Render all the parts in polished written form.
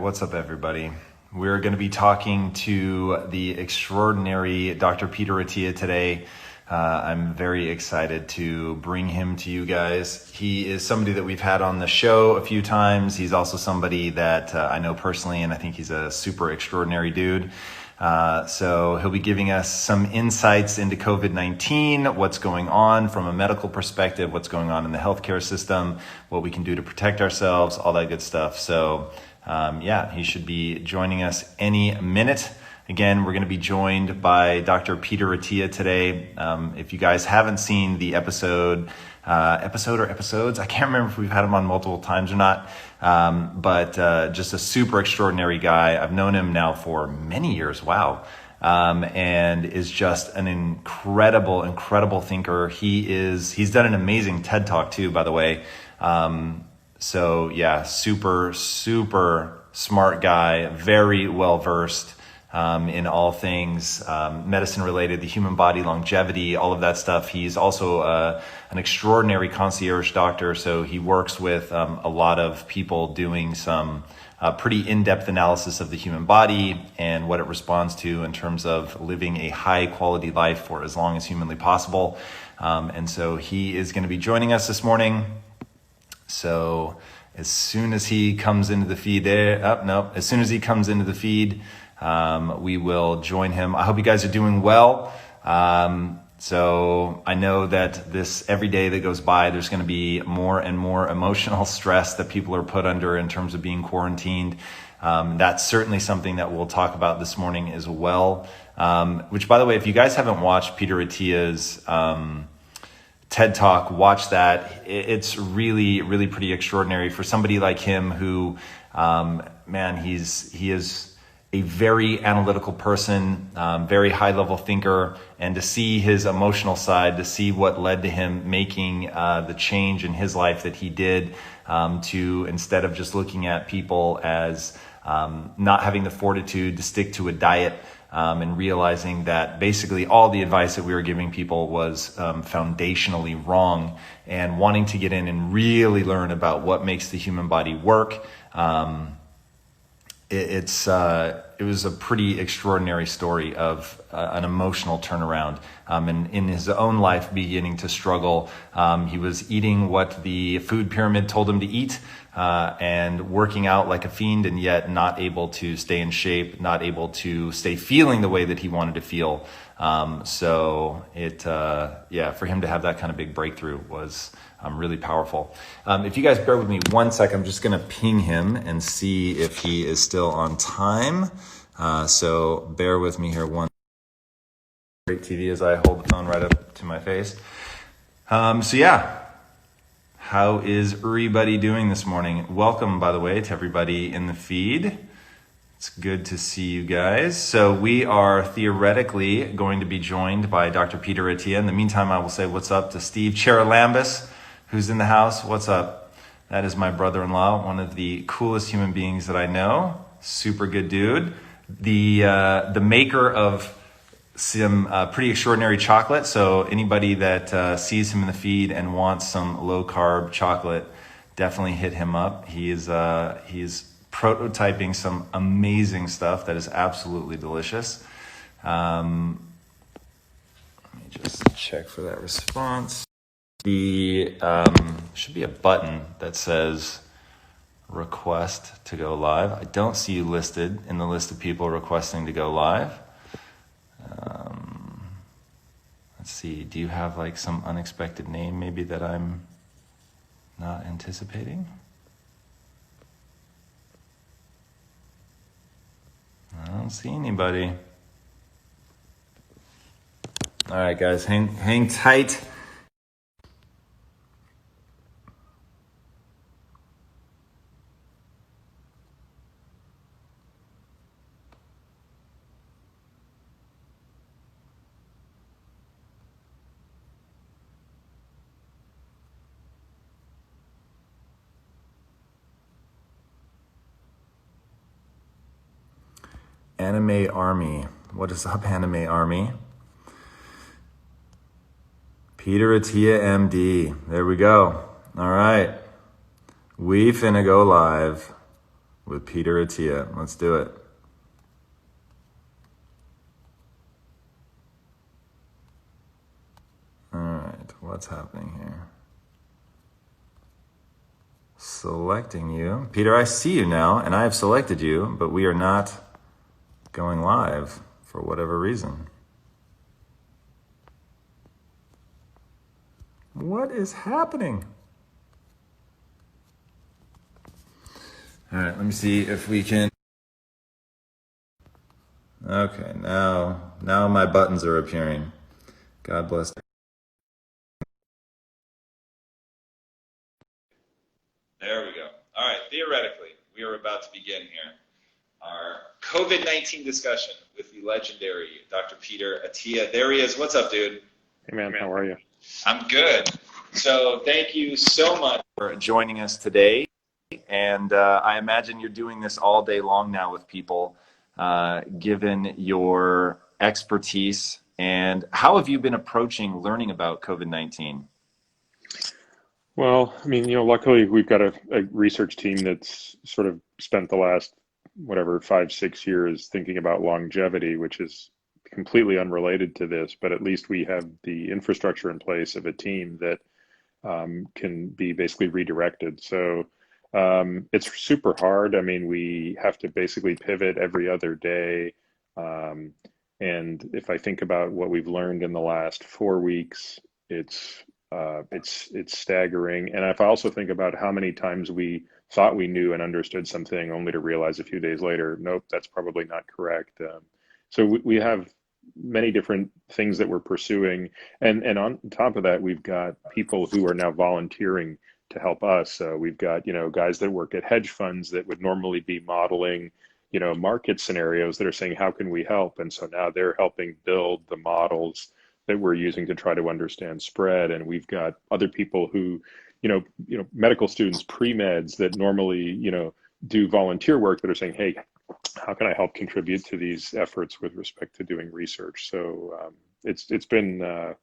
what's up, everybody? We're going to be talking to the extraordinary Dr. Peter Attia today. I'm very excited to bring him to you guys. He is somebody that we've had on the show a few times. He's also somebody that I know personally, and I think he's a super extraordinary dude. So he'll be giving us some insights into COVID-19, what's going on from a medical perspective, what's going on in the healthcare system, what we can do to protect ourselves, all that good stuff. So he should be joining us any minute. Again, we're going to be joined by Dr. Peter Attia today. If you guys haven't seen the episodes, I can't remember if we've had him on multiple times or not, but just a super extraordinary guy. I've known him now for many years, wow, and is just an incredible thinker. He's done an amazing TED Talk too, by the way. Super smart guy, very well-versed in all things medicine related, the human body, longevity, all of that stuff. He's also an extraordinary concierge doctor, so he works with a lot of people doing some pretty in-depth analysis of the human body and what it responds to in terms of living a high-quality life for as long as humanly possible. And so he is going to be joining us this morning. So as soon as he comes into the feed we will join him. I hope you guys are doing well. So I know that every day that goes by, there's going to be more and more emotional stress that people are put under in terms of being quarantined. That's certainly something that we'll talk about this morning as well. Which, by the way, if you guys haven't watched Peter Attia's TED Talk, watch that. It's really pretty extraordinary for somebody like him who, he is a very analytical person, very high-level thinker, and to see his emotional side, to see what led to him making the change in his life that he did, to instead of just looking at people as not having the fortitude to stick to a diet, and realizing that basically all the advice that we were giving people was foundationally wrong, and wanting to get in and really learn about what makes the human body work. It was a pretty extraordinary story of an emotional turnaround, and in his own life beginning to struggle. He was eating what the food pyramid told him to eat, and working out like a fiend, and yet not able to stay in shape, not able to stay feeling the way that he wanted to feel. For him to have that kind of big breakthrough was really powerful. If you guys bear with me 1 second, I'm just going to ping him and see if he is still on time. So bear with me here. Great TV as I hold the phone right up to my face. How is everybody doing this morning? Welcome, by the way, to everybody in the feed. It's good to see you guys. So we are theoretically going to be joined by Dr. Peter Attia. In the meantime, I will say what's up to Steve Charalambous, who's in the house. What's up? That is my brother-in-law, one of the coolest human beings that I know. Super good dude. The maker of some pretty extraordinary chocolate. So anybody that sees him in the feed and wants some low-carb chocolate, definitely hit him up. He's prototyping some amazing stuff that is absolutely delicious. Let me just check for that response. Should be a button that says request to go live. I don't see you listed in the list of people requesting to go live. Let's see, do you have like some unexpected name maybe that I'm not anticipating? I don't see anybody. All right, guys, hang tight. Anime Army. What is up, Anime Army? Peter Attia, MD. There we go. All right. We finna go live. with Peter Attia. Let's do it. All right, what's happening here? Selecting you. Peter, I see you now, and I have selected you, but we are not going live for whatever reason. What is happening? All right, let me see if we can. Okay, now my buttons are appearing. God bless. There we go. All right, theoretically, we are about to begin here our COVID-19 discussion with the legendary Dr. Peter Attia. There he is. What's up, dude? Hey, man. How are you? I'm good. So thank you so much for joining us today. And I imagine you're doing this all day long now with people, given your expertise. And how have you been approaching learning about COVID-19? Well, I mean, luckily we've got a research team that's sort of spent the last, 5, 6 years thinking about longevity, which is completely unrelated to this, but at least we have the infrastructure in place of a team that can be basically redirected. So it's super hard. I mean, we have to basically pivot every other day. And if I think about what we've learned in the last 4 weeks, it's staggering. And if I also think about how many times we thought we knew and understood something only to realize a few days later, nope, that's probably not correct. So we have many different things that we're pursuing. And on top of that, we've got people who are now volunteering to help us. We've got, guys that work at hedge funds that would normally be modeling, market scenarios that are saying, how can we help? And so now they're helping build the models that we're using to try to understand spread. And we've got other people who, medical students, pre-meds that normally, do volunteer work that are saying, hey, how can I help contribute to these efforts with respect to doing research? So it's been,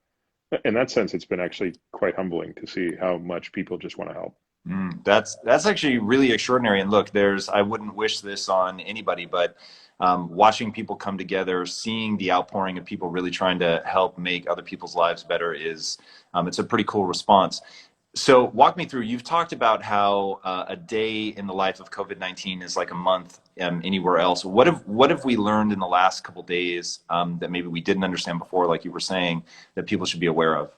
in that sense, it's been actually quite humbling to see how much people just want to help. That's actually really extraordinary. And look, I wouldn't wish this on anybody, but watching people come together, seeing the outpouring of people really trying to help make other people's lives better it's a pretty cool response. So walk me through, you've talked about how a day in the life of COVID-19 is like a month anywhere else. What have we learned in the last couple of days that maybe we didn't understand before, like you were saying, that people should be aware of?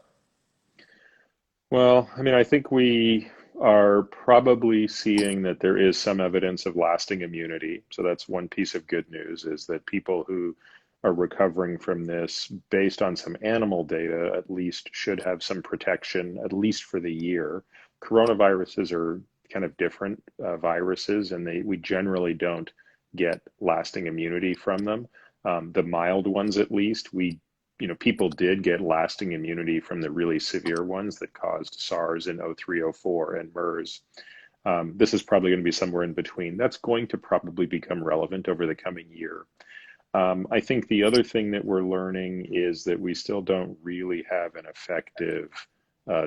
Well, I mean, I think we are probably seeing that there is some evidence of lasting immunity. So that's one piece of good news, is that people who are recovering from this, based on some animal data, at least should have some protection, at least for the year. Coronaviruses are kind of different viruses, and we generally don't get lasting immunity from them. The mild ones, at least, people did get lasting immunity from the really severe ones that caused SARS in 0304 and MERS. This is probably going to be somewhere in between. That's going to probably become relevant over the coming year. I think the other thing that we're learning is that we still don't really have an effective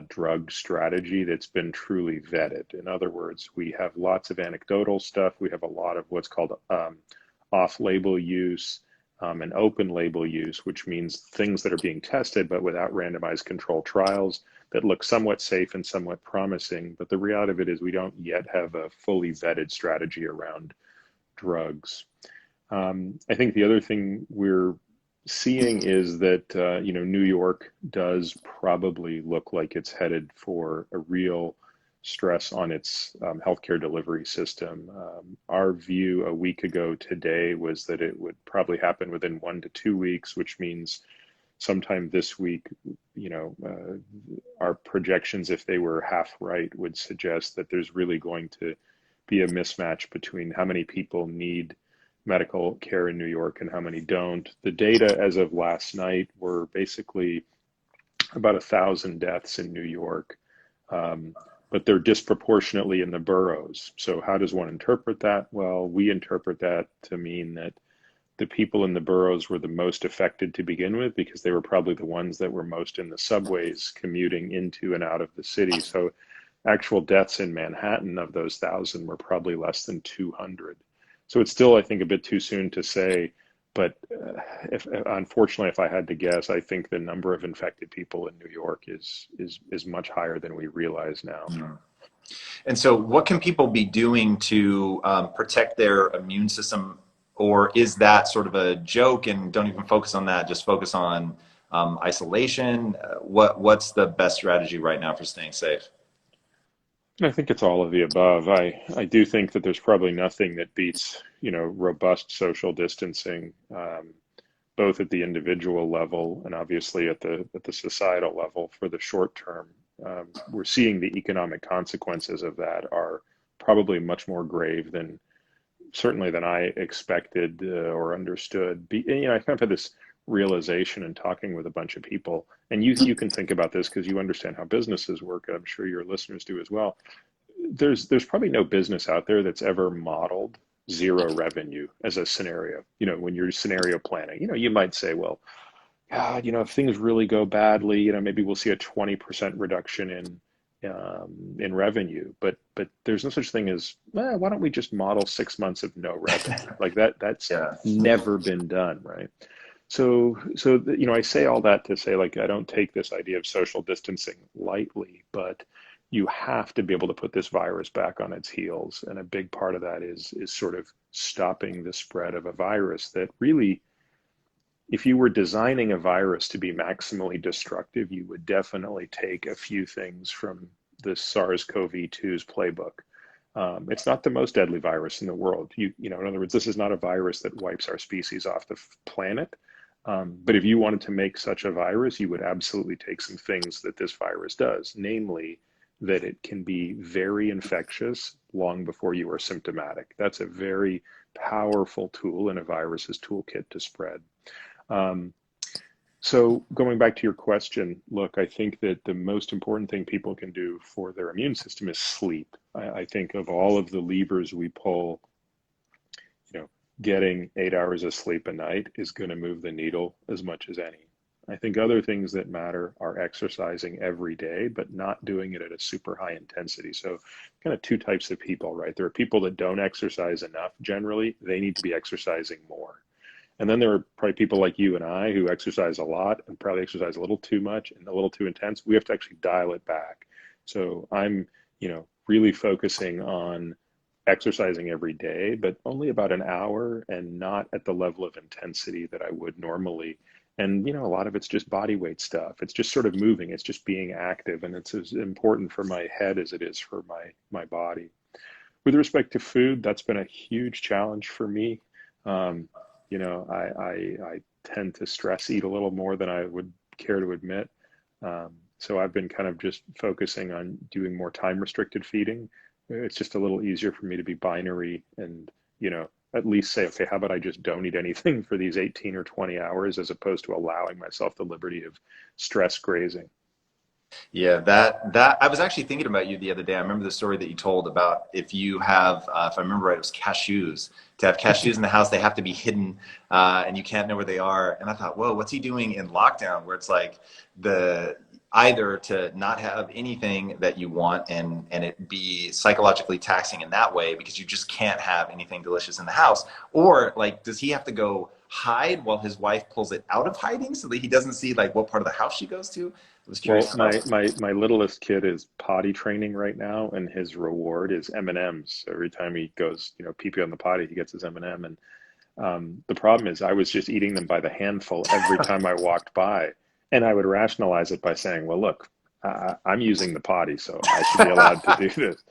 drug strategy that's been truly vetted. In other words, we have lots of anecdotal stuff. We have a lot of what's called off-label use and open label use, which means things that are being tested but without randomized controlled trials that look somewhat safe and somewhat promising. But the reality of it is we don't yet have a fully vetted strategy around drugs. I think the other thing we're seeing is that, New York does probably look like it's headed for a real stress on its healthcare delivery system. Our view a week ago today was that it would probably happen within 1 to 2 weeks, which means sometime this week, our projections, if they were half right, would suggest that there's really going to be a mismatch between how many people need medical care in New York and how many don't. The data as of last night were basically about 1,000 deaths in New York, but they're disproportionately in the boroughs. So how does one interpret that? Well, we interpret that to mean that the people in the boroughs were the most affected to begin with, because they were probably the ones that were most in the subways commuting into and out of the city. So actual deaths in Manhattan of those 1,000 were probably less than 200. So it's still, I think, a bit too soon to say. But if unfortunately, if I had to guess, I think the number of infected people in New York is much higher than we realize now. Mm. And so, what can people be doing to protect their immune system, or is that sort of a joke and don't even focus on that? Just focus on isolation. What's the best strategy right now for staying safe? I think it's all of the above. I do think that there's probably nothing that beats, robust social distancing, both at the individual level and obviously at the societal level for the short term. We're seeing the economic consequences of that are probably much more grave than certainly than I expected or understood. I kind of had this realization in talking with a bunch of people, and you can think about this because you understand how businesses work. I'm sure your listeners do as well. There's probably no business out there that's ever modeled zero revenue as a scenario. When you're scenario planning, you might say, well, God, if things really go badly, maybe we'll see a 20% reduction in revenue. But there's no such thing as, why don't we just model 6 months of no revenue? Like that's Yeah. never been done, right? So I say all that to say, like, I don't take this idea of social distancing lightly, but you have to be able to put this virus back on its heels. And a big part of that is sort of stopping the spread of a virus that really, if you were designing a virus to be maximally destructive, you would definitely take a few things from the SARS-CoV-2's playbook. It's not the most deadly virus in the world. In other words, this is not a virus that wipes our species off the planet. But if you wanted to make such a virus, you would absolutely take some things that this virus does, namely that it can be very infectious long before you are symptomatic. That's a very powerful tool in a virus's toolkit to spread. So going back to your question, look, I think that the most important thing people can do for their immune system is sleep. I think of all of the levers we pull, getting 8 hours of sleep a night is going to move the needle as much as any. I think other things that matter are exercising every day, but not doing it at a super high intensity. So kind of two types of people, right? There are people that don't exercise enough. Generally, they need to be exercising more. And then there are probably people like you and I who exercise a lot and probably exercise a little too much and a little too intense. We have to actually dial it back. So I'm, really focusing on exercising every day, but only about an hour and not at the level of intensity that I would normally. And, a lot of it's just body weight stuff. It's just sort of moving. It's just being active. And it's as important for my head as it is for my body. With respect to food, that's been a huge challenge for me. I tend to stress eat a little more than I would care to admit. So I've been kind of just focusing on doing more time restricted feeding. It's just a little easier for me to be binary and, at least say, okay, how about I just don't eat anything for these 18 or 20 hours as opposed to allowing myself the liberty of stress grazing. Yeah, that I was actually thinking about you the other day. I remember the story that you told about if you have, if I remember right, it was cashews. To have cashews in the house, they have to be hidden, and you can't know where they are. And I thought, whoa, what's he doing in lockdown? Where it's like either to not have anything that you want and it be psychologically taxing in that way because you just can't have anything delicious in the house, or like, does he have to go hide while his wife pulls it out of hiding so that he doesn't see like what part of the house she goes to? I was Well, curious about. my littlest kid is potty training right now, and his reward is M&Ms. So every time he goes, pee pee on the potty, he gets his M&M. And the problem is, I was just eating them by the handful every time I walked by, and I would rationalize it by saying, "Well, look, I'm using the potty, so I should be allowed to do this."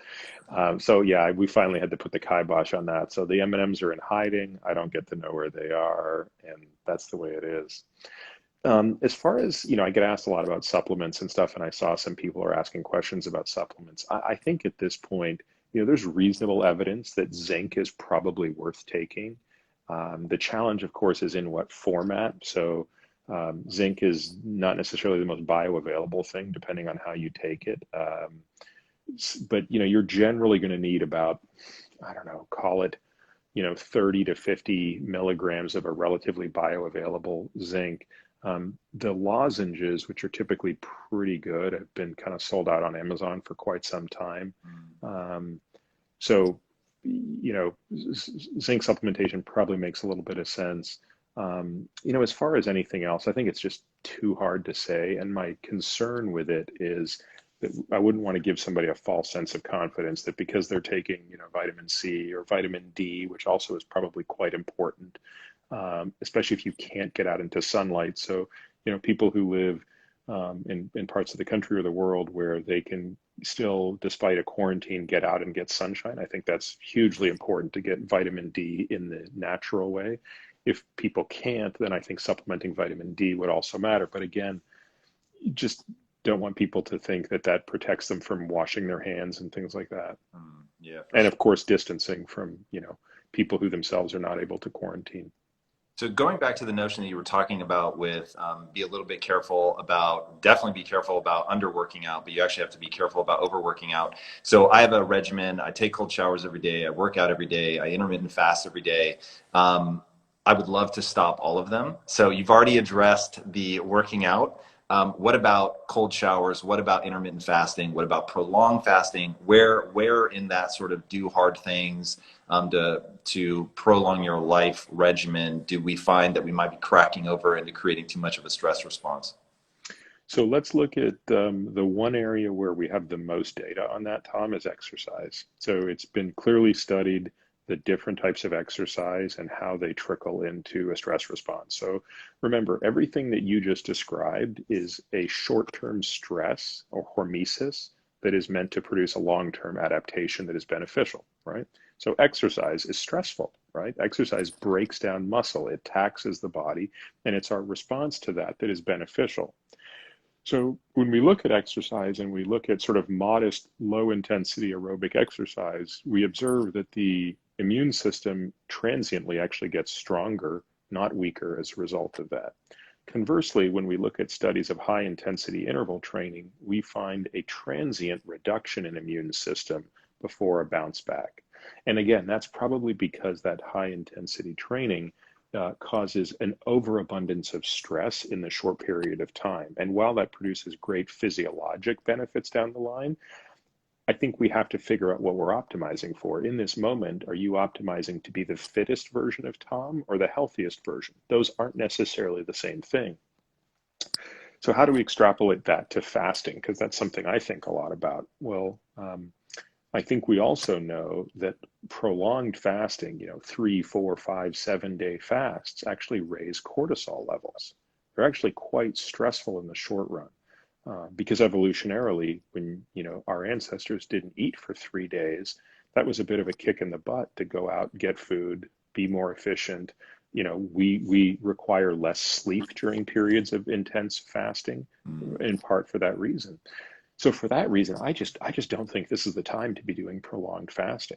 So yeah, we finally had to put the kibosh on that. So the M&Ms are in hiding. I don't get to know where they are, and that's the way it is. As far as, I get asked a lot about supplements and stuff, and I saw some people are asking questions about supplements. I think at this point, there's reasonable evidence that zinc is probably worth taking. The challenge, of course, is in what format. So zinc is not necessarily the most bioavailable thing, depending on how you take it. But, you're generally going to need about, I don't know, call it, 30 to 50 milligrams of a relatively bioavailable zinc. The lozenges, which are typically pretty good, have been kind of sold out on Amazon for quite some time. So, zinc supplementation probably makes a little bit of sense. As far as anything else, I think it's just too hard to say. And my concern with it is that I wouldn't want to give somebody a false sense of confidence that because they're taking, vitamin C or vitamin D, which also is probably quite important, especially if you can't get out into sunlight. So, people who live in parts of the country or the world where they can still, despite a quarantine, get out and get sunshine. I think that's hugely important to get vitamin D in the natural way. If people can't, then I think supplementing vitamin D would also matter. But again, you just don't want people to think that that protects them from washing their hands and things like that. Yeah. And of course, distancing from, people who themselves are not able to quarantine. So going back to the notion that you were talking about with be a little bit careful about, definitely be careful about underworking out, but you actually have to be careful about overworking out. So I have a regimen. I take cold showers every day. I work out every day. I intermittent fast every day. I would love to stop all of them. So you've already addressed the working out. What about cold showers? What about intermittent fasting? What about prolonged fasting? Where in that sort of do hard things to prolong your life regimen do we find that we might be cracking over into creating too much of a stress response? So let's look at the one area where we have the most data on that, Tom, is exercise. So it's been clearly studied, the different types of exercise and how they trickle into a stress response. So remember, everything that you just described is a short-term stress or hormesis that is meant to produce a long-term adaptation that is beneficial, right? So exercise is stressful, right? Exercise breaks down muscle, it taxes the body, and it's our response to that that is beneficial. So when we look at exercise and we look at sort of modest, low-intensity aerobic exercise, we observe that the immune system transiently actually gets stronger, not weaker as a result of that. Conversely, when we look at studies of high-intensity interval training, we find a transient reduction in immune system before a bounce back. And again, that's probably because that high-intensity training causes an overabundance of stress in the short period of time. And while that produces great physiologic benefits down the line, I think we have to figure out what we're optimizing for. In this moment, are you optimizing to be the fittest version of Tom or the healthiest version? Those aren't necessarily the same thing. So how do we extrapolate that to fasting? Because that's something I think a lot about. Well, I think we also know that prolonged fasting, 3, 4, 5, 7-day fasts actually raise cortisol levels. They're actually quite stressful in the short run. Because evolutionarily, when our ancestors didn't eat for 3 days, that was a bit of a kick in the butt to go out, get food, be more efficient. We require less sleep during periods of intense fasting, in part for that reason. So for that reason, I just don't think this is the time to be doing prolonged fasting.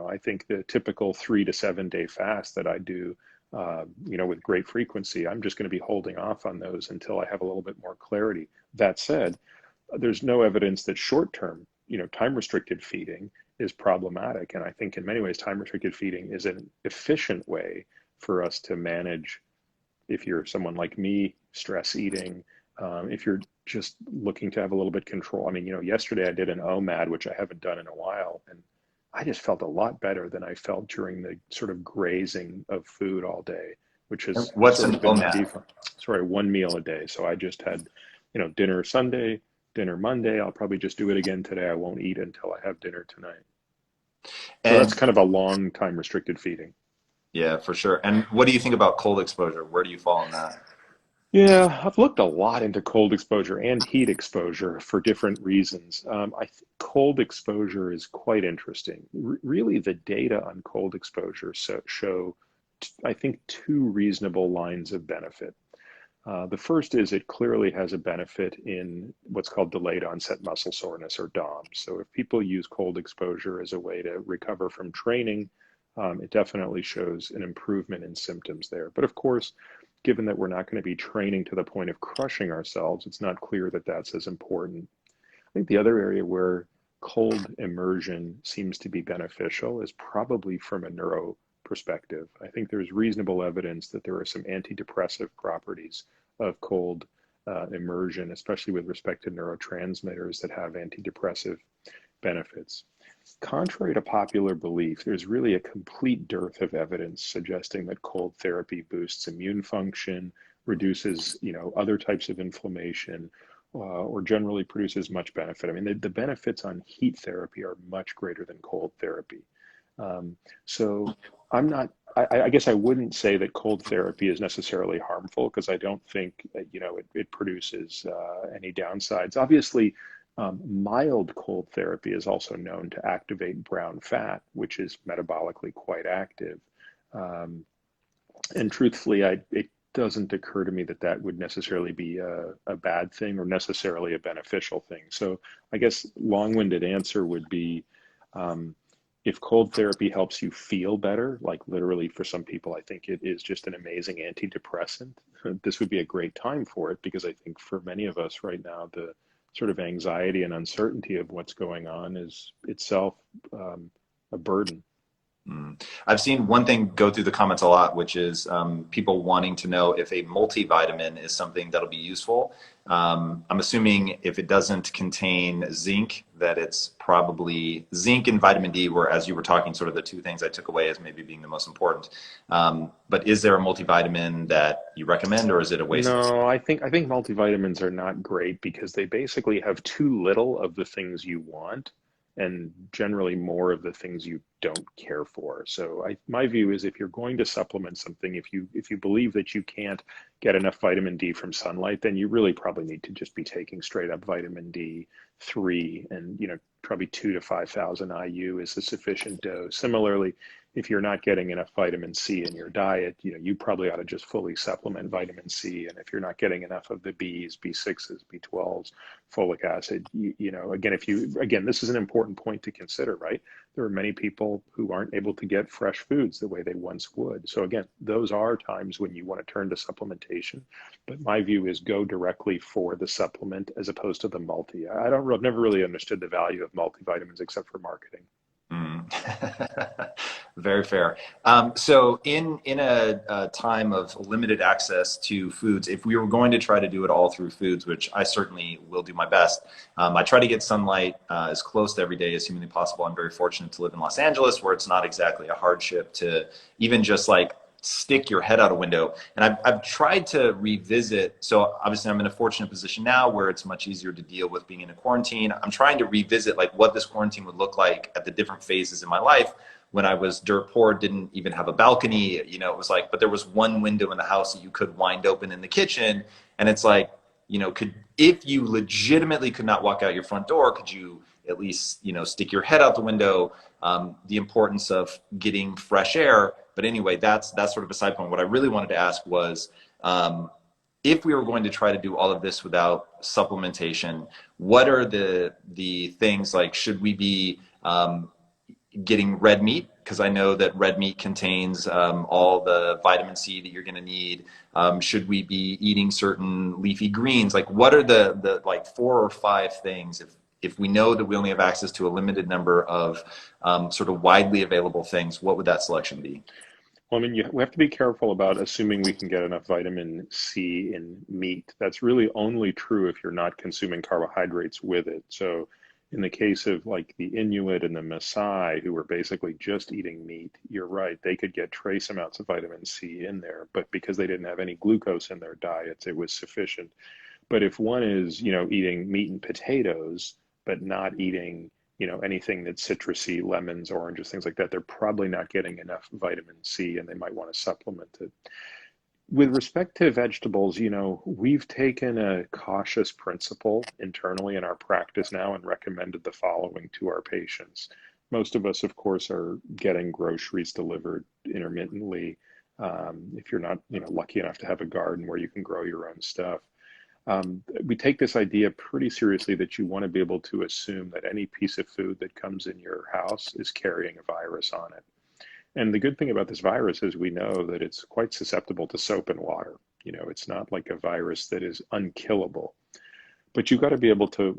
I think the typical 3 to 7-day fast that I do, with great frequency, I'm just going to be holding off on those until I have a little bit more clarity. That said, there's no evidence that short-term, time-restricted feeding is problematic. And I think in many ways, time-restricted feeding is an efficient way for us to manage, if you're someone like me, stress eating, if you're just looking to have a little bit control. I mean, yesterday I did an OMAD, which I haven't done in a while, and I just felt a lot better than I felt during the sort of grazing of food all day, which has What's sort an of been my OMAD? default. Sorry, one meal a day. So I just had, dinner Sunday, dinner Monday. I'll probably just do it again today. I won't eat until I have dinner tonight. So And that's kind of a long time restricted feeding. yeah, for sure. And what do you think about cold exposure? Where do you fall on that? Yeah, I've looked a lot into cold exposure and heat exposure for different reasons. I think cold exposure is quite interesting. Really, the data on cold exposure show, I think, two reasonable lines of benefit. The first is it clearly has a benefit in what's called delayed onset muscle soreness, or DOM. So if people use cold exposure as a way to recover from training, it definitely shows an improvement in symptoms there. But of course, given that we're not going to be training to the point of crushing ourselves, it's not clear that that's as important. I think the other area where cold immersion seems to be beneficial is probably from a neuro perspective. I think there's reasonable evidence that there are some antidepressive properties of cold immersion, especially with respect to neurotransmitters that have antidepressive benefits. Contrary to popular belief, there's really a complete dearth of evidence suggesting that cold therapy boosts immune function, reduces, other types of inflammation, or generally produces much benefit. I mean, the benefits on heat therapy are much greater than cold therapy. So I'm not, I guess I wouldn't say that cold therapy is necessarily harmful because I don't think, it produces any downsides. Obviously, mild cold therapy is also known to activate brown fat, which is metabolically quite active. Um, and truthfully, it doesn't occur to me that that would necessarily be a bad thing or necessarily a beneficial thing. So I guess long-winded answer would be, um, if cold therapy helps you feel better, like literally for some people, I think it is just an amazing antidepressant. This would be a great time for it because I think for many of us right now, the sort of anxiety and uncertainty of what's going on is itself a burden. I've seen one thing go through the comments a lot, which is people wanting to know if a multivitamin is something that'll be useful. I'm assuming if it doesn't contain zinc, that it's probably zinc and vitamin D were, as you were talking, sort of the two things I took away as maybe being the most important. But is there a multivitamin that you recommend, or is it a waste of No, I think multivitamins are not great because they basically have too little of the things you want and generally more of the things you don't care for. So my view is if you're going to supplement something, if you believe that you can't get enough vitamin D from sunlight, then you really probably need to just be taking straight up vitamin D3, and probably 2 to 5,000 IU is a sufficient dose. Similarly, if you're not getting enough vitamin C in your diet, you probably ought to just fully supplement vitamin C. And if you're not getting enough of the Bs, B6s, B12s, folic acid, again, this is an important point to consider, right? There are many people who aren't able to get fresh foods the way they once would. So again, those are times when you want to turn to supplementation. But my view is go directly for the supplement as opposed to the multi. I've never really understood the value of multivitamins except for marketing. Mm. Very fair. So in a time of limited access to foods, if we were going to try to do it all through foods, which I certainly will do my best, I try to get sunlight as close to every day as humanly possible. I'm very fortunate to live in Los Angeles, where it's not exactly a hardship to even just like stick your head out a window. And I've tried to revisit. So obviously I'm in a fortunate position now where it's much easier to deal with being in a quarantine. I'm trying to revisit like what this quarantine would look like at the different phases in my life. When I was dirt poor, didn't even have a balcony, it was like, but there was one window in the house that you could wind open in the kitchen. And it's like, if you legitimately could not walk out your front door, could you at least, stick your head out the window? The importance of getting fresh air. But anyway, that's sort of a side point. What I really wanted to ask was, if we were going to try to do all of this without supplementation, what are the things like, should we be getting red meat? Because I know that red meat contains all the vitamin C that you're going to need. Should we be eating certain leafy greens? Like, what are the like 4 or 5 things if we know that we only have access to a limited number of sort of widely available things, what would that selection be? Well, I mean, we have to be careful about assuming we can get enough vitamin C in meat. That's really only true if you're not consuming carbohydrates with it. So in the case of like the Inuit and the Maasai, who were basically just eating meat, you're right, they could get trace amounts of vitamin C in there, but because they didn't have any glucose in their diets, it was sufficient. But if one is, eating meat and potatoes, but not eating, anything that's citrusy, lemons, oranges, things like that, they're probably not getting enough vitamin C and they might want to supplement it. With respect to vegetables, we've taken a cautious principle internally in our practice now and recommended the following to our patients. Most of us, of course, are getting groceries delivered intermittently. If you're not, lucky enough to have a garden where you can grow your own stuff. We take this idea pretty seriously that you want to be able to assume that any piece of food that comes in your house is carrying a virus on it. And the good thing about this virus is we know that it's quite susceptible to soap and water. It's not like a virus that is unkillable, but you've got to be able to,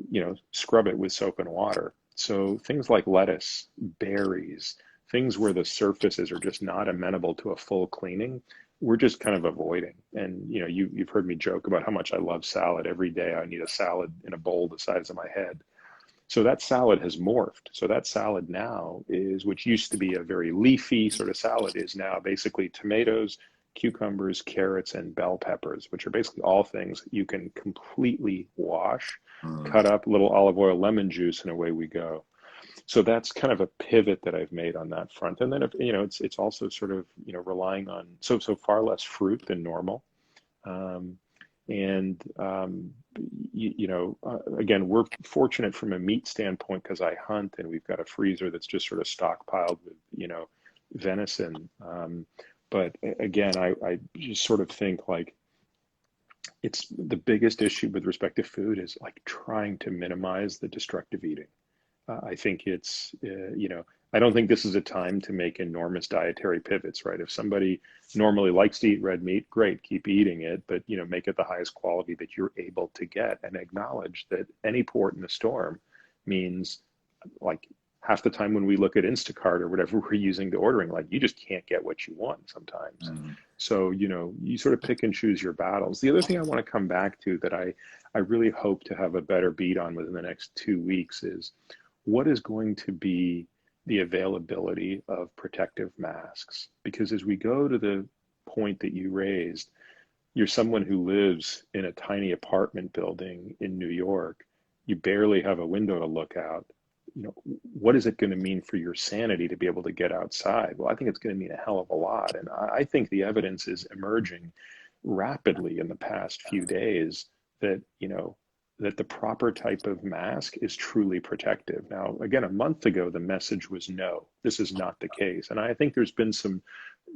scrub it with soap and water. So things like lettuce, berries, things where the surfaces are just not amenable to a full cleaning, we're just kind of avoiding. And you've heard me joke about how much I love salad. Every day I need a salad in a bowl the size of my head. So that salad has morphed. So that salad now is, which used to be a very leafy sort of salad, is now basically tomatoes, cucumbers, carrots, and bell peppers, which are basically all things that you can completely wash, Mm. cut up, a little olive oil, lemon juice, and away we go. So that's kind of a pivot that I've made on that front. And then, if, it's also sort of, relying on, so far less fruit than normal. Um, and again, we're fortunate from a meat standpoint because I hunt and we've got a freezer that's just sort of stockpiled with venison. But again, I just sort of think like it's the biggest issue with respect to food is like trying to minimize the destructive eating. I think it's, I don't think this is a time to make enormous dietary pivots, right? If somebody normally likes to eat red meat, great, keep eating it, but make it the highest quality that you're able to get, and acknowledge that any port in a storm means, like, half the time when we look at Instacart or whatever we're using to ordering, like, you just can't get what you want sometimes. Mm. So, you sort of pick and choose your battles. The other thing I want to come back to that I really hope to have a better beat on within the next 2 weeks is what is going to be the availability of protective masks? Because as we go to the point that you raised, you're someone who lives in a tiny apartment building in New York. You barely have a window to look out. What is it going to mean for your sanity to be able to get outside? Well, I think it's going to mean a hell of a lot. And I think the evidence is emerging rapidly in the past few days that, that the proper type of mask is truly protective. Now, again, a month ago, the message was no, this is not the case. And I think there's been some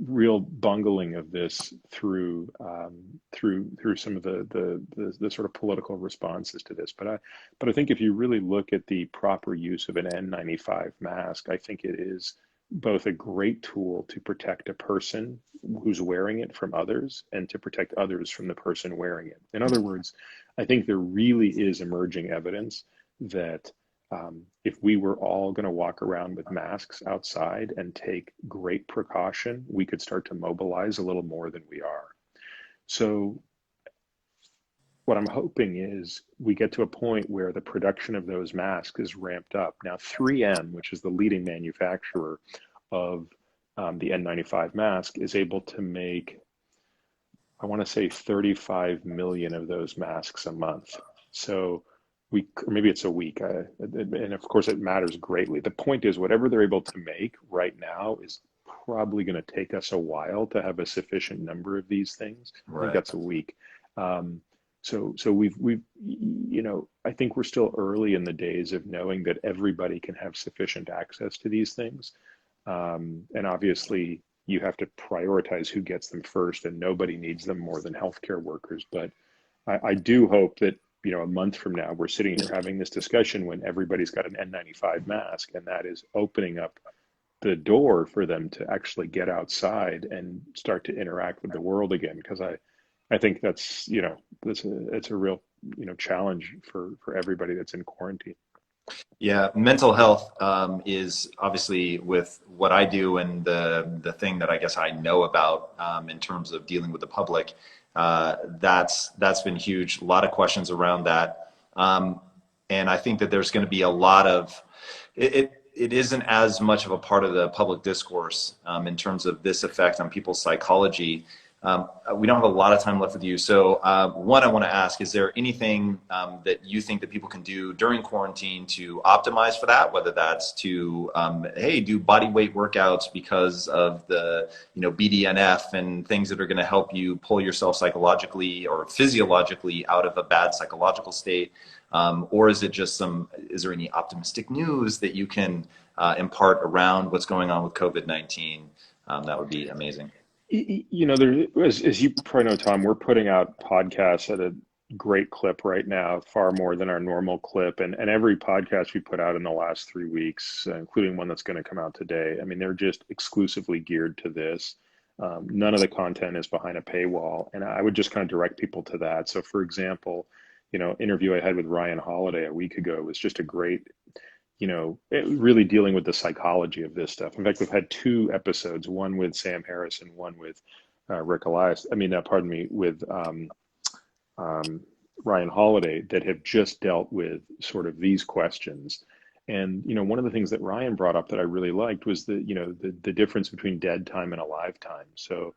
real bungling of this through some of the sort of political responses to this. But I think if you really look at the proper use of an N95 mask, I think it is both a great tool to protect a person who's wearing it from others and to protect others from the person wearing it. In other words, I think there really is emerging evidence that if we were all going to walk around with masks outside and take great precaution, we could start to mobilize a little more than we are. So what I'm hoping is we get to a point where the production of those masks is ramped up. Now, 3M, which is the leading manufacturer of the N95 mask, is able to make, I want to say, 35 million of those masks a month. So or maybe it's a week. And of course, it matters greatly. The point is, whatever they're able to make right now is probably going to take us a while to have a sufficient number of these things. I think Right. that's a week. So we've I think we're still early in the days of knowing that everybody can have sufficient access to these things. And obviously, you have to prioritize who gets them first, and nobody needs them more than healthcare workers. But I do hope that, a month from now, we're sitting here having this discussion when everybody's got an N95 mask, and that is opening up the door for them to actually get outside and start to interact with the world again. Because I think that's, it's a real, challenge for everybody that's in quarantine. Yeah, mental health is obviously, with what I do and the thing that I guess I know about in terms of dealing with the public. That's been huge. A lot of questions around that, and I think that there's going to be a lot of it isn't as much of a part of the public discourse in terms of this effect on people's psychology. We don't have a lot of time left with you. So one, I want to ask, is there anything that you think that people can do during quarantine to optimize for that, whether that's to, hey, do body weight workouts because of the, BDNF and things that are going to help you pull yourself psychologically or physiologically out of a bad psychological state? Or is it just is there any optimistic news that you can impart around what's going on with COVID-19? That would be amazing. As you probably know, Tom, we're putting out podcasts at a great clip right now, far more than our normal clip. And every podcast we put out in the last 3 weeks, including one that's going to come out today, I mean, they're just exclusively geared to this. None of the content is behind a paywall. And I would just kind of direct people to that. So, for example, interview I had with Ryan Holiday a week ago was just a great, really dealing with the psychology of this stuff. In fact, we've had 2 episodes, one with Sam Harris and one with Rick Elias, I mean, pardon me, with um, Ryan Holiday, that have just dealt with sort of these questions. And one of the things that Ryan brought up that I really liked was the difference between dead time and alive time. So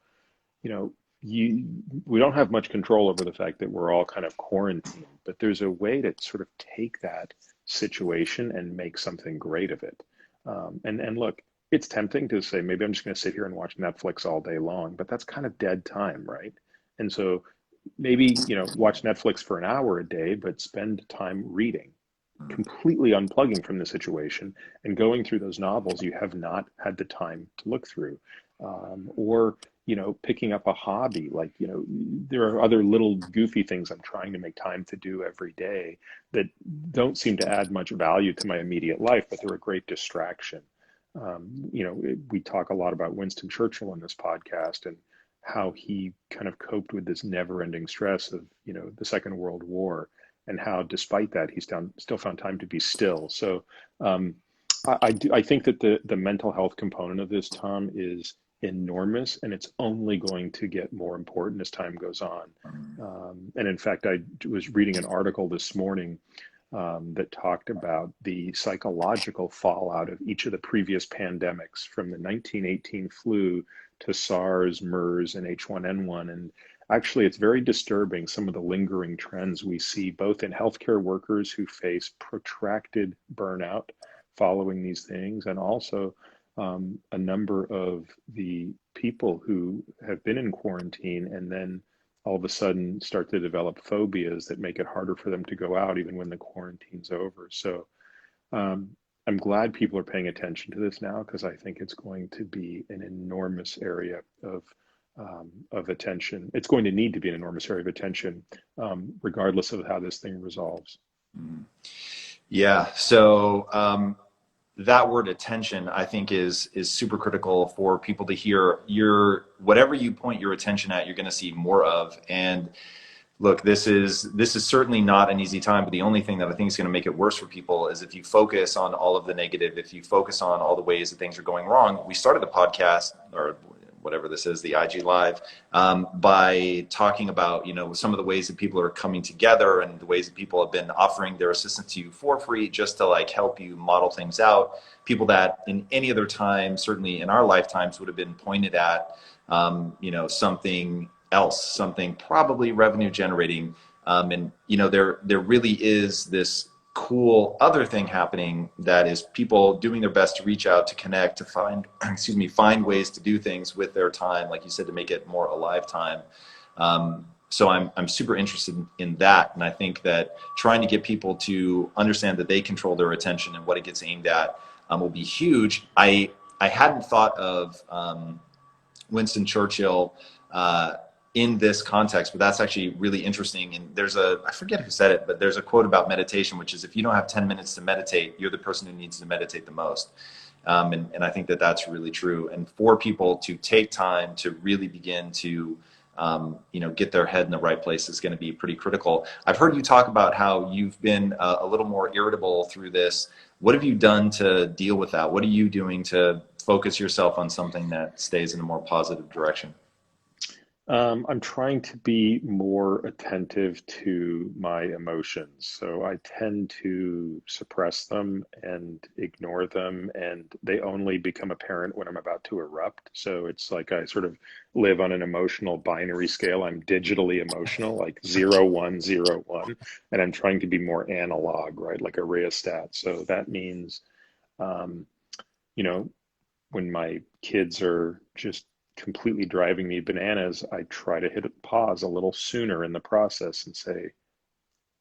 you know, we don't have much control over the fact that we're all kind of quarantined, but there's a way to sort of take that situation and make something great of it. And look, it's tempting to say maybe I'm just going to sit here and watch Netflix all day long, but that's kind of dead time, right? And so maybe watch Netflix for an hour a day, but spend time reading, completely unplugging from the situation and going through those novels you have not had the time to look through. Or picking up a hobby, like there are other little goofy things I'm trying to make time to do every day that don't seem to add much value to my immediate life, but they're a great distraction. We talk a lot about Winston Churchill in this podcast and how he kind of coped with this never-ending stress of the Second World War, and how despite that still found time to be still. So I think that the mental health component of this, Tom, is enormous, and it's only going to get more important as time goes on. And in fact, I was reading an article this morning that talked about the psychological fallout of each of the previous pandemics, from the 1918 flu to SARS, MERS, and H1N1. And actually, it's very disturbing, some of the lingering trends we see both in healthcare workers who face protracted burnout following these things, and also a number of the people who have been in quarantine and then all of a sudden start to develop phobias that make it harder for them to go out even when the quarantine's over. So I'm glad people are paying attention to this now, because I think it's going to be an enormous area of attention. It's going to need to be an enormous area of attention, regardless of how this thing resolves. Yeah. So that word attention, I think, is super critical for people to hear. Whatever you point your attention at, you're going to see more of. And look, this is certainly not an easy time, but the only thing that I think is going to make it worse for people is if you focus on all of the negative, if you focus on all the ways that things are going wrong. We started the podcast, or whatever this is, the IG Live, by talking about, some of the ways that people are coming together and the ways that people have been offering their assistance to you for free, just to like help you model things out. People that in any other time, certainly in our lifetimes, would have been pointed at, something else, something probably revenue generating. And there really is this cool other thing happening, that is people doing their best to reach out, to connect, to find, find ways to do things with their time, like you said, to make it more alive time. So I'm super interested in that. And I think that trying to get people to understand that they control their attention and what it gets aimed at will be huge. I hadn't thought of Winston Churchill in this context, but that's actually really interesting. And I forget who said it, but there's a quote about meditation, which is, if you don't have 10 minutes to meditate, you're the person who needs to meditate the most. And I think that that's really true. And for people to take time to really begin to, get their head in the right place is going to be pretty critical. I've heard you talk about how you've been a little more irritable through this. What have you done to deal with that? What are you doing to focus yourself on something that stays in a more positive direction? I'm trying to be more attentive to my emotions. So I tend to suppress them and ignore them, and they only become apparent when I'm about to erupt. So it's like I sort of live on an emotional binary scale. I'm digitally emotional, like 0, 1, 0, 1, and I'm trying to be more analog, right? Like a rheostat. So that means, um, you know, when my kids are just completely driving me bananas, I try to hit pause a little sooner in the process and say,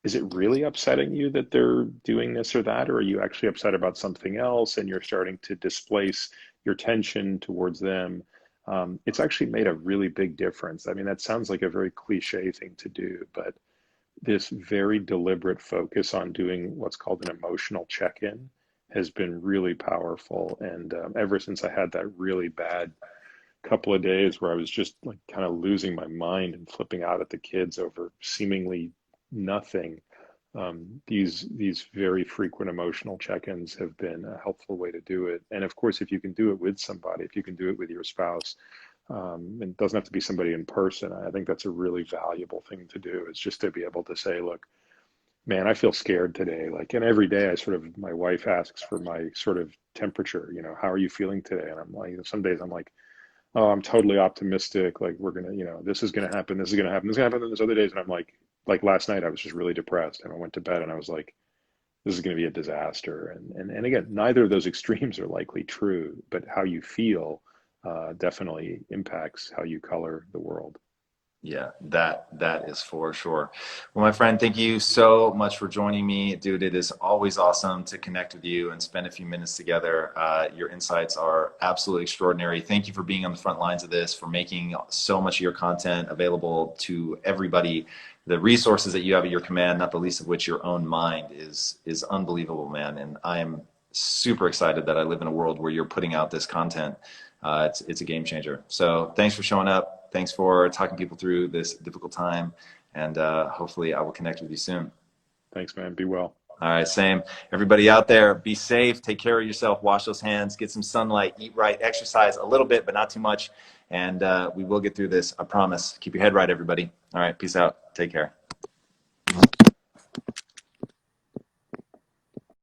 is it really upsetting you that they're doing this or that? Or are you actually upset about something else and you're starting to displace your tension towards them? It's actually made a really big difference. I mean, that sounds like a very cliche thing to do, but this very deliberate focus on doing what's called an emotional check-in has been really powerful. And ever since I had that really bad couple of days where I was just like kind of losing my mind and flipping out at the kids over seemingly nothing, these very frequent emotional check-ins have been a helpful way to do it. And of course, if you can do it with somebody, if you can do it with your spouse, It doesn't have to be somebody in person. I think that's a really valuable thing to do, is just to be able to say, look, man, I feel scared today. Like, and every day I sort of, my wife asks for my sort of temperature, how are you feeling today? And I'm like, some days I'm like, oh, I'm totally optimistic. Like, we're going to, this is going to happen. This is going to happen. This is going to happen. And there's other days and I'm like last night, I was just really depressed and I went to bed and I was like, this is going to be a disaster. And again, neither of those extremes are likely true, but how you feel definitely impacts how you color the world. Yeah, that is for sure. Well, my friend, thank you so much for joining me, dude. It is always awesome to connect with you and spend a few minutes together. Your insights are absolutely extraordinary. Thank you for being on the front lines of this, for making so much of your content available to everybody. The resources that you have at your command, not the least of which your own mind, is unbelievable, man. And I am super excited that I live in a world where you're putting out this content. It's a game changer. So thanks for showing up. Thanks for talking people through this difficult time. And hopefully I will connect with you soon. Thanks, man. Be well. All right, same. Everybody out there, be safe, take care of yourself, wash those hands, get some sunlight, eat right, exercise a little bit, but not too much. And we will get through this, I promise. Keep your head right, everybody. All right, peace out. Take care.